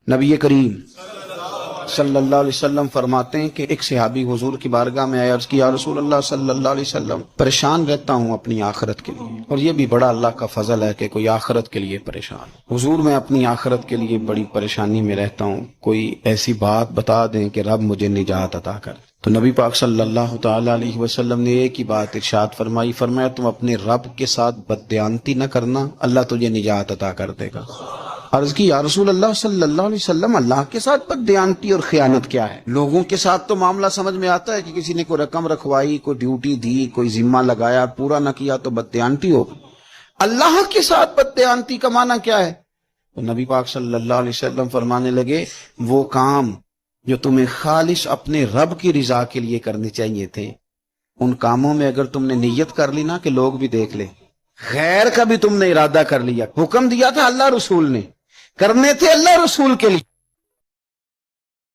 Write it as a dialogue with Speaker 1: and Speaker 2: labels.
Speaker 1: نبی کریم صلی اللہ علیہ وسلم فرماتے ہیں کہ ایک صحابی حضور کی بارگاہ میں آیا، عرض کی یا رسول اللہ صلی اللہ علیہ وسلم پریشان رہتا ہوں اپنی آخرت کے لیے، اور یہ بھی بڑا اللہ کا فضل ہے کہ کوئی آخرت کے لیے پریشان۔ حضور میں اپنی آخرت کے لیے بڑی پریشانی میں رہتا ہوں، کوئی ایسی بات بتا دیں کہ رب مجھے نجات عطا کر۔ تو نبی پاک صلی اللہ تعالی علیہ وسلم نے ایک ہی بات ارشاد فرمائی، فرمایا تم اپنے رب کے ساتھ بددیانتی نہ کرنا، اللہ تجھے نجات عطا کر دے گا۔ عرض کی یا رسول اللہ صلی اللہ علیہ وسلم اللہ کے ساتھ بددیانتی اور خیانت کیا ہے؟ لوگوں کے ساتھ تو معاملہ سمجھ میں آتا ہے کہ کسی نے کوئی رقم رکھوائی، کوئی ڈیوٹی دی، کوئی ذمہ لگایا، پورا نہ کیا تو بددیانتی ہو۔ اللہ کے ساتھ بددیانتی کا معنی کیا ہے؟ تو نبی پاک صلی اللہ علیہ وسلم فرمانے لگے وہ کام جو تمہیں خالص اپنے رب کی رضا کے لیے کرنے چاہیے تھے، ان کاموں میں اگر تم نے نیت کر لی نا کہ لوگ بھی دیکھ لیں، غیر کا بھی تم نے ارادہ کر لیا، حکم دیا تھا اللہ رسول نے، کرنے تھے اللہ رسول کے لیے،